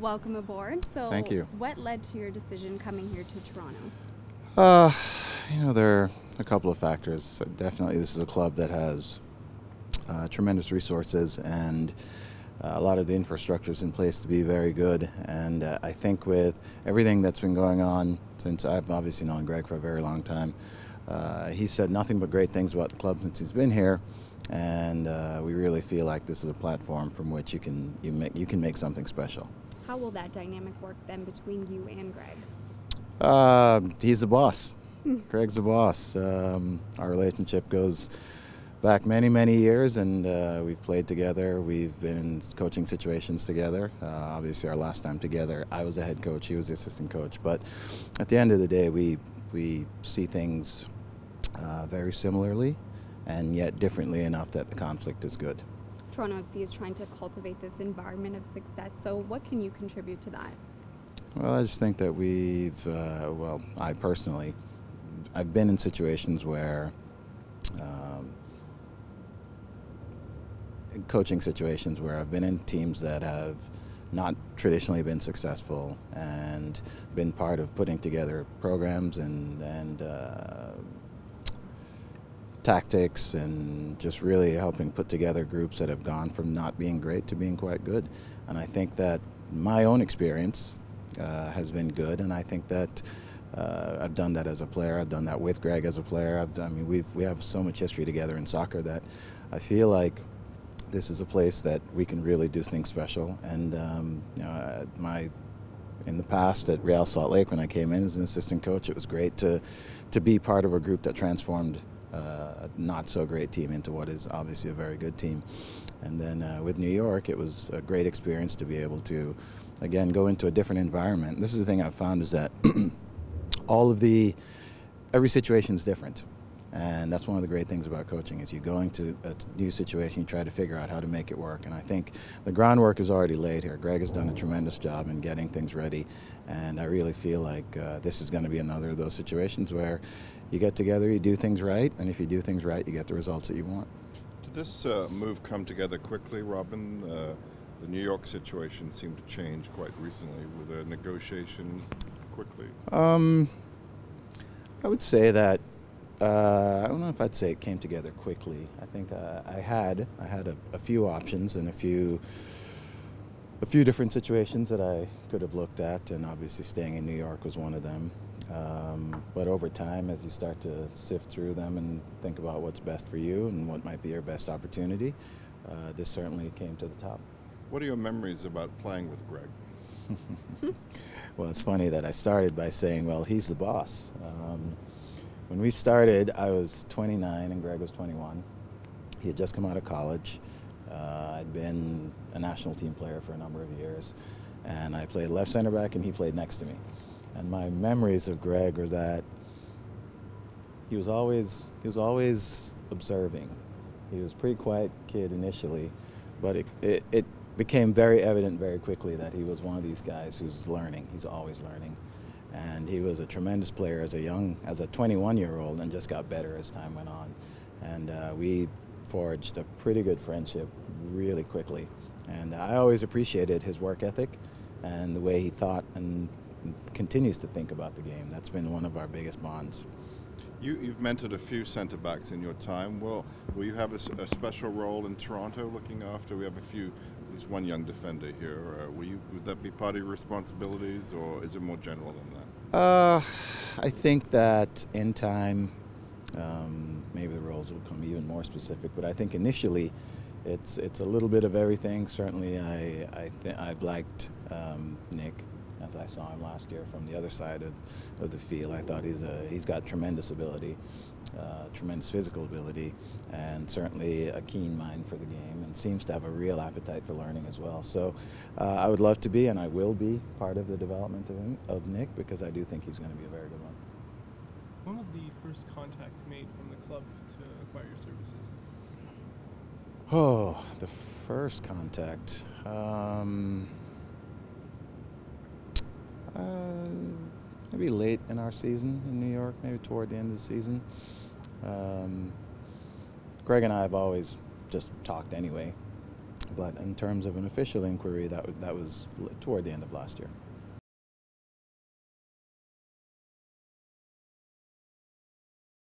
welcome aboard. So, Thank you. what led to your decision coming here to Toronto? There are a couple of factors. So definitely, this is a club that has tremendous resources, and a lot of the infrastructure is in place to be very good. And I think with everything that's been going on, since I've obviously known Greg for a very long time, he said nothing but great things about the club since he's been here. And we really feel like this is a platform from which you can make something special. How will that dynamic work then between you and Greg? He's the boss. Greg's the boss. Our relationship goes back many, many years, and we've played together. We've been in coaching situations together. Obviously, our last time together, I was the head coach, he was the assistant coach. But at the end of the day, we see things very similarly, and yet differently enough that the conflict is good. Toronto FC is trying to cultivate this environment of success. So, what can you contribute to that? Well, I just think that I personally, I've been in situations where, coaching situations where I've been in teams that have not traditionally been successful and been part of putting together programs and tactics and just really helping put together groups that have gone from not being great to being quite good. And I think that my own experience has been good, and I think that I've done that as a player. I've done that with Greg as a player. We have so much history together in soccer that I feel like this is a place that we can really do things special. And in the past at Real Salt Lake, when I came in as an assistant coach, it was great to be part of a group that transformed a not so great team into what is obviously a very good team. And then with New York, it was a great experience to be able to, again, go into a different environment. This is the thing I've found, is that every situation is different. And that's one of the great things about coaching, is you go into a new situation, you try to figure out how to make it work. And I think the groundwork is already laid here. Greg has done a tremendous job in getting things ready. And I really feel like this is going to be another of those situations where you get together, you do things right, and if you do things right, you get the results that you want. Did this move come together quickly, Robin? The New York situation seemed to change quite recently. Were the negotiations quickly? I would say that I don't know if I'd say it came together quickly. I think I had a few options and a few different situations that I could have looked at, and obviously staying in New York was one of them. But over time, as you start to sift through them and think about what's best for you and what might be your best opportunity, this certainly came to the top. What are your memories about playing with Greg? Well, it's funny that I started by saying, well, he's the boss. When we started, I was 29 and Greg was 21. He had just come out of college. I'd been a national team player for a number of years, and I played left center back and he played next to me. And my memories of Greg were that he was always observing. He was a pretty quiet kid initially, but it became very evident very quickly that he was one of these guys who's learning. He's always learning. And he was a tremendous player as a 21-year-old, and just got better as time went on. And we forged a pretty good friendship really quickly. And I always appreciated his work ethic and the way he thought and continues to think about the game. That's been one of our biggest bonds. You've mentored a few centre-backs in your time. Will you have a special role in Toronto looking after? We have there's one young defender here. Would that be part of your responsibilities, or is it more general than that? I think that in time, maybe the roles will become even more specific, but I think initially it's a little bit of everything. Certainly I've liked Nick, as I saw him last year from the other side of the field. I thought he's got tremendous ability, tremendous physical ability, and certainly a keen mind for the game, and seems to have a real appetite for learning as well. So I would love to be, and I will be, part of the development of Nick, because I do think he's going to be a very good one. When was the first contact made from the club to acquire your services? Oh, the first contact. Maybe late in our season in New York, maybe toward the end of the season. Greg and I have always just talked anyway. But in terms of an official inquiry, that was toward the end of last year.